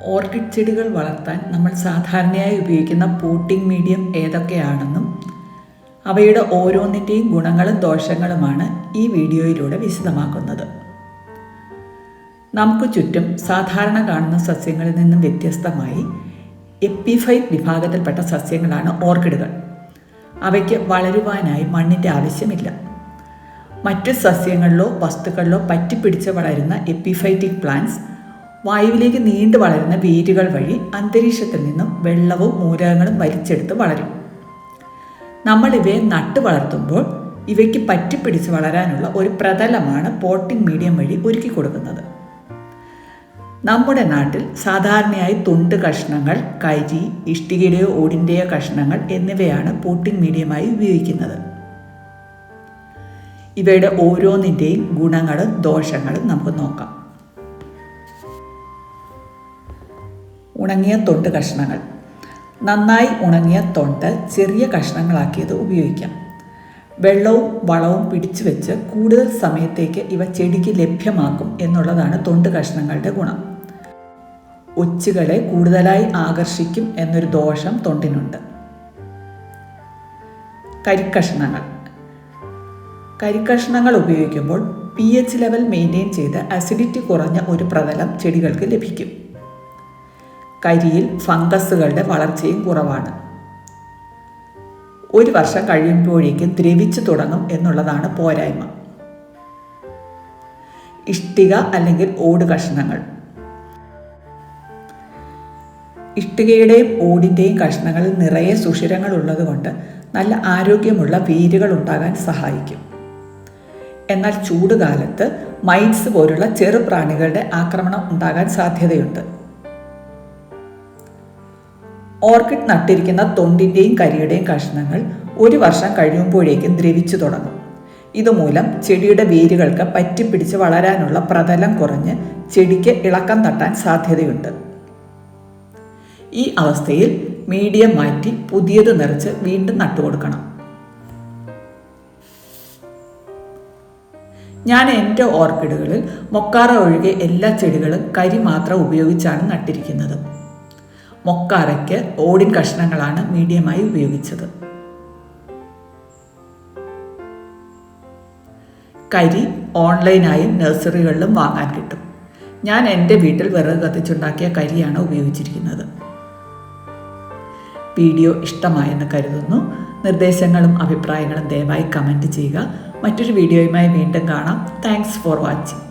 Orchid ചെടികൾ വളർത്താൻ നമ്മൾ സാധാരണയായി ഉപയോഗിക്കുന്ന പോട്ടിംഗ് മീഡിയം ഏതൊക്കെയാണെന്നും അവയുടെ ഓരോന്നിൻ്റെയും ഗുണങ്ങളും ദോഷങ്ങളുമാണ് ഈ വീഡിയോയിലൂടെ വിശദമാക്കുന്നത്. നമുക്ക് ചുറ്റും സാധാരണ കാണുന്ന സസ്യങ്ങളിൽ നിന്നും വ്യത്യസ്തമായി എപ്പിഫൈറ്റ് വിഭാഗത്തിൽപ്പെട്ട സസ്യങ്ങളാണ് ഓർക്കിഡുകൾ. അവയ്ക്ക് വളരുവാനായി മണ്ണിൻ്റെ ആവശ്യമില്ല. മറ്റ് സസ്യങ്ങളിലോ വസ്തുക്കളിലോ പറ്റിപ്പിടിച്ച് വളരുന്ന എപ്പിഫൈറ്റിക് പ്ലാന്റ്സ് വായുവിലേക്ക് നീണ്ടു വളരുന്ന വേരുകൾ വഴി അന്തരീക്ഷത്തിൽ നിന്നും വെള്ളവും മൂലകങ്ങളും വലിച്ചെടുത്ത് വളരും. നമ്മൾ ഇവയെ നട്ടു വളർത്തുമ്പോൾ ഇവയ്ക്ക് പറ്റിപ്പിടിച്ച് വളരാനുള്ള ഒരു പ്രതലമാണ് പോട്ടിംഗ് മീഡിയം വഴി ഒരുക്കി കൊടുക്കുന്നത്. നമ്മുടെ നാട്ടിൽ സാധാരണയായി തുണ്ട് കഷ്ണങ്ങൾ, കരി, ഇഷ്ടികയുടെയോ ഓടിൻ്റെയോ കഷ്ണങ്ങൾ എന്നിവയാണ് പോട്ടിംഗ് മീഡിയമായി ഉപയോഗിക്കുന്നത്. ഇവയുടെ ഓരോന്നിൻ്റെയും ഗുണങ്ങളും ദോഷങ്ങളും നമുക്ക് നോക്കാം. ഉണങ്ങിയ തൊണ്ട് കഷ്ണങ്ങൾ. നന്നായി ഉണങ്ങിയ തൊണ്ട് ചെറിയ കഷ്ണങ്ങളാക്കിയത് ഉപയോഗിക്കാം. വെള്ളവും വളവും പിടിച്ചു വെച്ച് കൂടുതൽ സമയത്തേക്ക് ഇവ ചെടിക്ക് ലഭ്യമാക്കും എന്നുള്ളതാണ് തൊണ്ട് കഷ്ണങ്ങളുടെ ഗുണം. ഒച്ചുകളെ കൂടുതലായി ആകർഷിക്കും എന്നൊരു ദോഷം തൊണ്ടിനുണ്ട്. കരിക്കഷ്ണങ്ങൾ ഉപയോഗിക്കുമ്പോൾ pH ലെവൽ മെയിൻറ്റെയിൻ ചെയ്ത് അസിഡിറ്റി കുറഞ്ഞ ഒരു പ്രതലം ചെടികൾക്ക് ലഭിക്കും. കരിയിൽ ഫംഗസുകളുടെ വളർച്ചയും കുറവാണ്. ഒരു വർഷം കഴിയുമ്പോഴേക്കും ദ്രവിച്ചു തുടങ്ങും എന്നുള്ളതാണ് പോരായ്മ. ഇഷ്ടിക അല്ലെങ്കിൽ ഓട് കഷ്ണങ്ങൾ. ഇഷ്ടികയുടെയും ഓടിൻ്റെയും കഷ്ണങ്ങളിൽ നിറയെ സുഷിരങ്ങൾ ഉള്ളതുകൊണ്ട് നല്ല ആരോഗ്യമുള്ള വേരുകൾ ഉണ്ടാകാൻ സഹായിക്കും. എന്നാൽ ചൂടുകാലത്ത് മൈറ്റ്സ് പോലുള്ള ചെറുപ്രാണികളുടെ ആക്രമണം ഉണ്ടാകാൻ സാധ്യതയുണ്ട്. ഓർക്കിഡ് നട്ടിരിക്കുന്ന തൊണ്ടിൻ്റെയും കരിയുടെയും കഷ്ണങ്ങൾ ഒരു വർഷം കഴിയുമ്പോഴേക്കും ദ്രവിച്ചു തുടങ്ങും. ഇതുമൂലം ചെടിയുടെ വേരുകൾക്ക് പറ്റിപ്പിടിച്ച് വളരാനുള്ള പ്രതലം കുറഞ്ഞ് ചെടിക്ക് ഇളക്കം തട്ടാൻ സാധ്യതയുണ്ട്. ഈ അവസ്ഥയിൽ മീഡിയം മാറ്റി പുതിയത് നിറച്ച് വീണ്ടും നട്ടുകൊടുക്കണം. ഞാൻ എൻ്റെ ഓർക്കിഡുകളിൽ മൊക്കാറ ഒഴികെ എല്ലാ ചെടികളും കരി മാത്രം ഉപയോഗിച്ചാണ് നട്ടിരിക്കുന്നത്. മൊക്കാറയ്ക്ക് ഓടിൻ കഷ്ണങ്ങളാണ് മീഡിയമായി ഉപയോഗിച്ചത്. കരി ഓൺലൈനായും നഴ്സറികളിലും വാങ്ങാൻ കിട്ടും. ഞാൻ എൻ്റെ വീട്ടിൽ വിറക് കത്തിച്ചുണ്ടാക്കിയ കരിയാണ് ഉപയോഗിച്ചിരിക്കുന്നത്. വീഡിയോ ഇഷ്ടമായെന്ന് കരുതുന്നു. നിർദ്ദേശങ്ങളും അഭിപ്രായങ്ങളും ദയവായി കമൻറ്റ് ചെയ്യുക. മറ്റൊരു വീഡിയോയുമായി വീണ്ടും കാണാം. Thanks for watching.